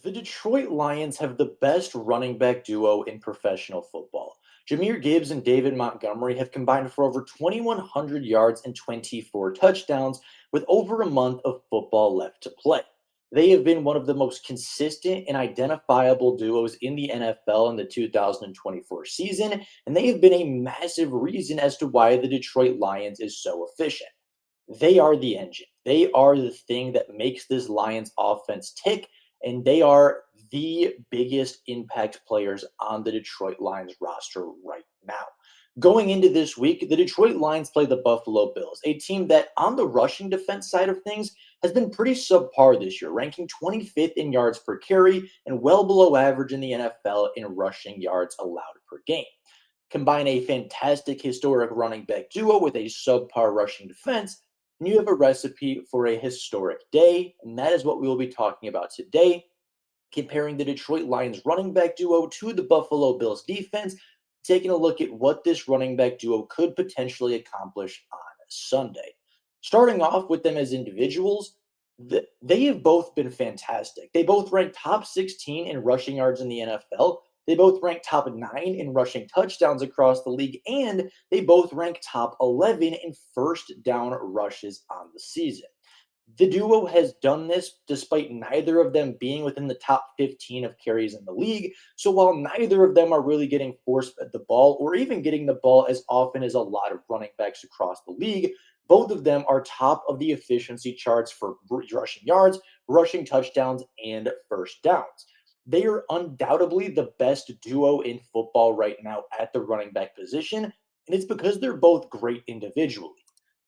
The Detroit Lions have the best running back duo in professional football. Jahmyr Gibbs and David Montgomery have combined for over 2,100 yards and 24 touchdowns with over a month of football left to play. They have been one of the most consistent and identifiable duos in the NFL in the 2024 season, and they have been a massive reason as to why the Detroit Lions is so efficient. They are the engine. They are the thing that makes this Lions offense tick, and they are the biggest impact players on the Detroit Lions roster right now. Going into this week, the Detroit Lions play the Buffalo Bills, a team that, on the rushing defense side of things, has been pretty subpar this year, ranking 25th in yards per carry and well below average in the NFL in rushing yards allowed per game. Combine a fantastic historic running back duo with a subpar rushing defense, and you have a recipe for a historic day. And that is what we will be talking about today, comparing the Detroit Lions running back duo to the Buffalo Bills defense, taking a look at what this running back duo could potentially accomplish on Sunday. Starting off with them as individuals, they have both been fantastic. They both rank top 16 in rushing yards in the NFL. They both rank top 9 in rushing touchdowns across the league, and they both rank top 11 in first down rushes on the season. The duo has done this despite neither of them being within the top 15 of carries in the league. So while neither of them are really getting forced at the ball or even getting the ball as often as a lot of running backs across the league, both of them are top of the efficiency charts for rushing yards, rushing touchdowns, and first downs. They are undoubtedly the best duo in football right now at the running back position, and it's because they're both great individually.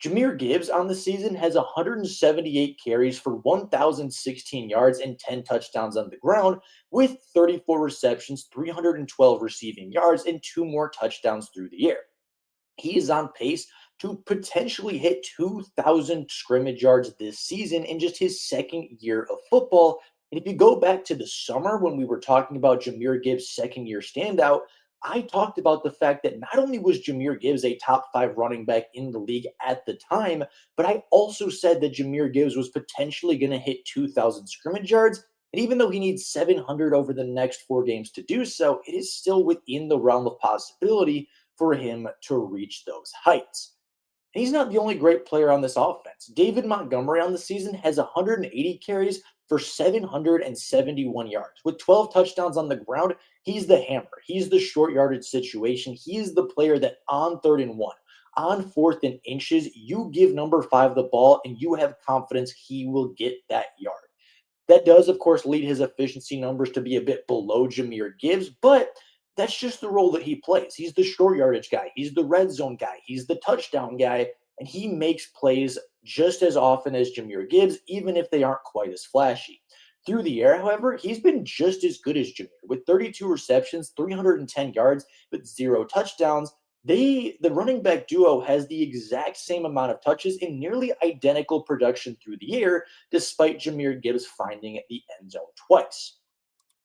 Jahmyr Gibbs on the season has 178 carries for 1,016 yards and 10 touchdowns on the ground, with 34 receptions, 312 receiving yards, and two more touchdowns through the air. He is on pace to potentially hit 2,000 scrimmage yards this season in just his second year of football. And if you go back to the summer when we were talking about Jahmyr Gibbs' second year standout, I talked about the fact that not only was Jahmyr Gibbs a top five running back in the league at the time, but I also said that Jahmyr Gibbs was potentially going to hit 2,000 scrimmage yards. And even though he needs 700 over the next 4 games to do so, it is still within the realm of possibility for him to reach those heights. And he's not the only great player on this offense. David Montgomery on the season has 180 carries for 771 yards. With 12 touchdowns on the ground, he's the hammer. He's the short yardage situation. He is the player that on 3rd and 1, on 4th and inches, you give number 5 the ball and you have confidence he will get that yard. That does, of course, lead his efficiency numbers to be a bit below Jahmyr Gibbs, but that's just the role that he plays. He's the short yardage guy, he's the red zone guy, he's the touchdown guy, and he makes plays just as often as Jahmyr Gibbs, even if they aren't quite as flashy. Through the air, however, he's been just as good as Jahmyr with 32 receptions, 310 yards, but zero touchdowns. The running back duo has the exact same amount of touches and nearly identical production through the air, despite Jahmyr Gibbs finding the end zone twice.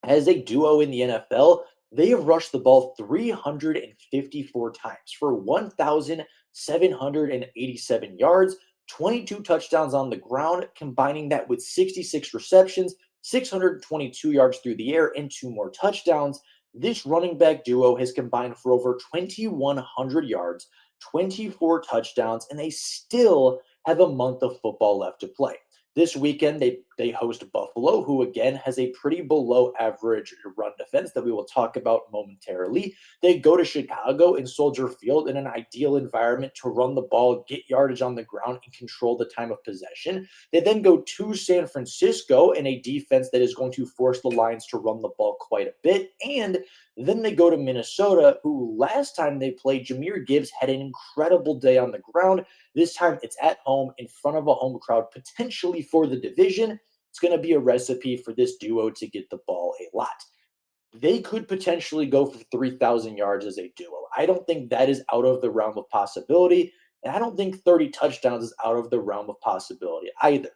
As a duo in the NFL, they have rushed the ball 354 times for 1,787 yards, 22 touchdowns on the ground, combining that with 66 receptions, 622 yards through the air, and two more touchdowns. This running back duo has combined for over 2,100 yards, 24 touchdowns, and they still have a month of football left to play. This weekend, they host Buffalo, who again has a pretty below average run defense that we will talk about momentarily. They go to Chicago in Soldier Field in an ideal environment to run the ball, get yardage on the ground, and control the time of possession. They then go to San Francisco in a defense that is going to force the Lions to run the ball quite a bit. And then they go to Minnesota, who last time they played, Jahmyr Gibbs had an incredible day on the ground. This time it's at home in front of a home crowd, potentially for the division. It's going to be a recipe for this duo to get the ball a lot. They could potentially go for 3,000 yards as a duo. I don't think that is out of the realm of possibility. And I don't think 30 touchdowns is out of the realm of possibility either.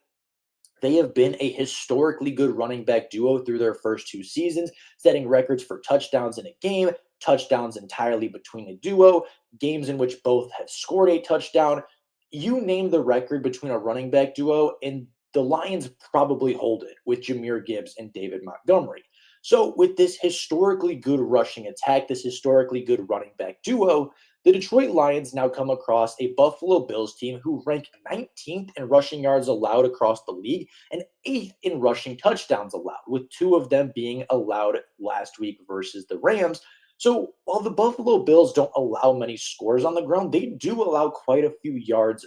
They have been a historically good running back duo through their first 2 seasons, setting records for touchdowns in a game, touchdowns entirely between the duo, games in which both have scored a touchdown. You name the record between a running back duo, and the Lions probably hold it with Jahmyr Gibbs and David Montgomery. So, with this historically good rushing attack, this historically good running back duo, the Detroit Lions now come across a Buffalo Bills team who rank 19th in rushing yards allowed across the league and 8th in rushing touchdowns allowed, with two of them being allowed last week versus the Rams. So while the Buffalo Bills don't allow many scores on the ground, they do allow quite a few yards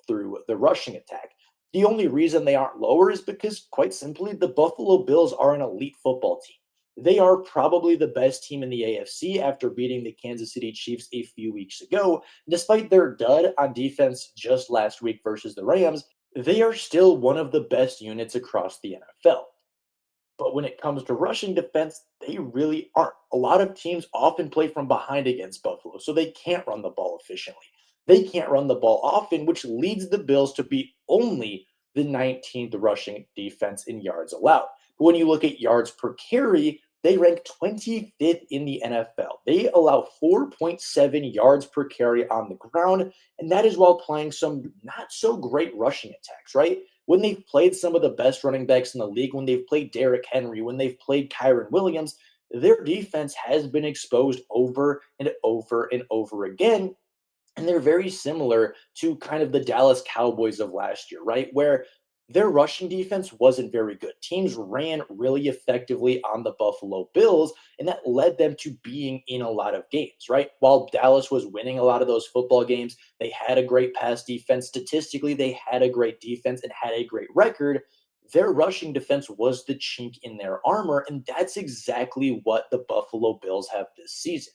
through the rushing attack. The only reason they aren't lower is because, quite simply, the Buffalo Bills are an elite football team. They are probably the best team in the AFC after beating the Kansas City Chiefs a few weeks ago. Despite their dud on defense just last week versus the Rams, they are still one of the best units across the NFL. But when it comes to rushing defense, they really aren't. A lot of teams often play from behind against Buffalo, so they can't run the ball efficiently. They can't run the ball often, which leads the Bills to be only the 19th rushing defense in yards allowed. But when you look at yards per carry, they rank 25th in the NFL. They allow 4.7 yards per carry on the ground, and that is while playing some not so great rushing attacks, right? When they've played some of the best running backs in the league, when they've played Derrick Henry, when they've played Kyron Williams, their defense has been exposed over and over and over again. And they're very similar to kind of the Dallas Cowboys of last year, right? Where their rushing defense wasn't very good. Teams ran really effectively on the Buffalo Bills, and that led them to being in a lot of games, right? While Dallas was winning a lot of those football games, they had a great pass defense. Statistically, they had a great defense and had a great record. Their rushing defense was the chink in their armor, and that's exactly what the Buffalo Bills have this season.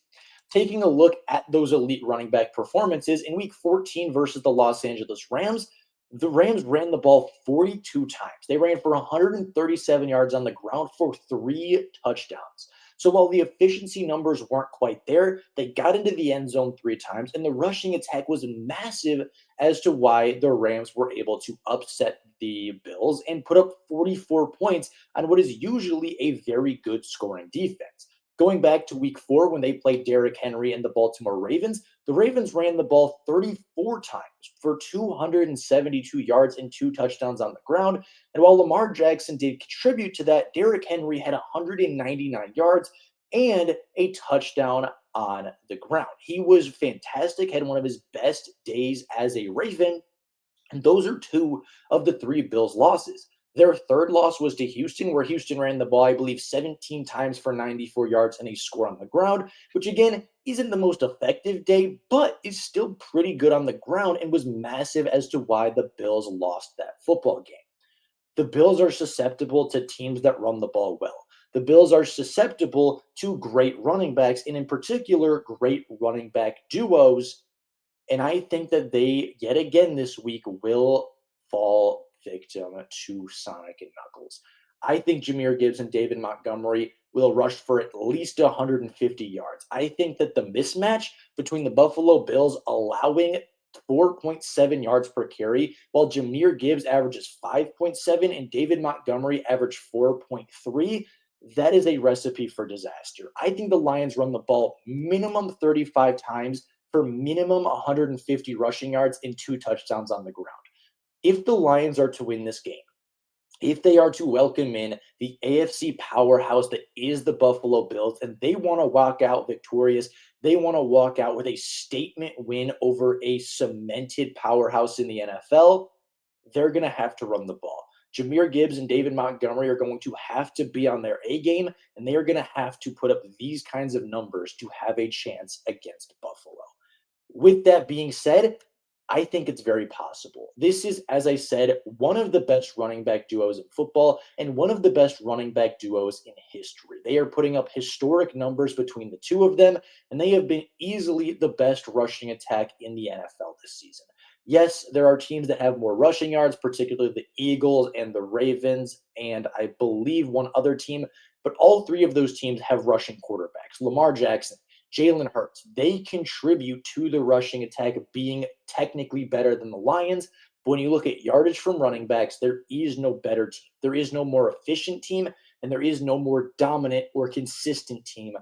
Taking a look at those elite running back performances in week 14 versus the Los Angeles Rams, the Rams ran the ball 42 times. They ran for 137 yards on the ground for 3 touchdowns. So while the efficiency numbers weren't quite there, they got into the end zone 3 times, and the rushing attack was massive as to why the Rams were able to upset the Bills and put up 44 points on what is usually a very good scoring defense. Going back to week 4 when they played Derrick Henry and the Baltimore Ravens, the Ravens ran the ball 34 times for 272 yards and 2 touchdowns on the ground. And while Lamar Jackson did contribute to that, Derrick Henry had 199 yards and a touchdown on the ground. He was fantastic, had one of his best days as a Raven, and those are two of the three Bills' losses. Their third loss was to Houston, where Houston ran the ball, I believe, 17 times for 94 yards and a score on the ground, which again isn't the most effective day, but is still pretty good on the ground and was massive as to why the Bills lost that football game. The Bills are susceptible to teams that run the ball well. The Bills are susceptible to great running backs, and in particular, great running back duos, and I think that they, yet again this week, will fall victim to Sonic and Knuckles. I think Jahmyr Gibbs and David Montgomery will rush for at least 150 yards. I think that the mismatch between the Buffalo Bills allowing 4.7 yards per carry, while Jahmyr Gibbs averages 5.7 and David Montgomery averaged 4.3, that is a recipe for disaster. I think the Lions run the ball minimum 35 times for minimum 150 rushing yards and 2 touchdowns on the ground. If the Lions are to win this game, if they are to welcome in the AFC powerhouse that is the Buffalo Bills, and they want to walk out victorious, they want to walk out with a statement win over a cemented powerhouse in the NFL, they're going to have to run the ball. Jahmyr Gibbs and David Montgomery are going to have to be on their A game, and they are going to have to put up these kinds of numbers to have a chance against Buffalo. With that being said, I think it's very possible. This is, as I said, one of the best running back duos in football and one of the best running back duos in history. They are putting up historic numbers between the two of them, and they have been easily the best rushing attack in the NFL this season. Yes, there are teams that have more rushing yards, particularly the Eagles and the Ravens, and I believe one other team, but all three of those teams have rushing quarterbacks. Lamar Jackson, Jalen Hurts, they contribute to the rushing attack being technically better than the Lions. But when you look at yardage from running backs, there is no better team. There is no more efficient team, and there is no more dominant or consistent team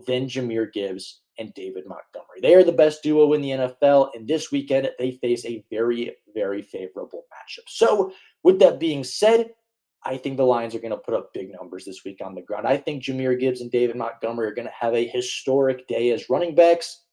than Jahmyr Gibbs and David Montgomery. They are the best duo in the NFL, and this weekend they face a very, very favorable matchup. So, With that being said, I think the Lions are going to put up big numbers this week on the ground. I think Jahmyr Gibbs and David Montgomery are going to have a historic day as running backs,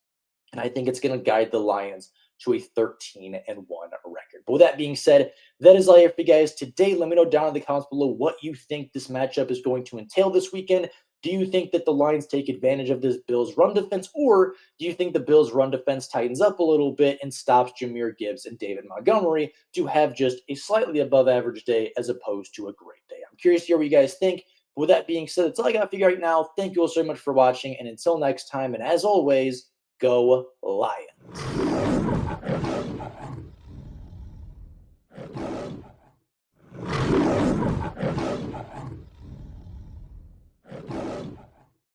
and I think it's going to guide the Lions to a 13-1 record. But with that being said, that is all I have for you guys today. Let me know down in the comments below what you think this matchup is going to entail this weekend. Do you think that the Lions take advantage of this Bills run defense, or do you think the Bills run defense tightens up a little bit and stops Jahmyr Gibbs and David Montgomery to have just a slightly above average day as opposed to a great day? I'm curious to hear what you guys think. But with that being said, that's all I got for you right now. Thank you all so much for watching, and until next time, and as always, go Lions.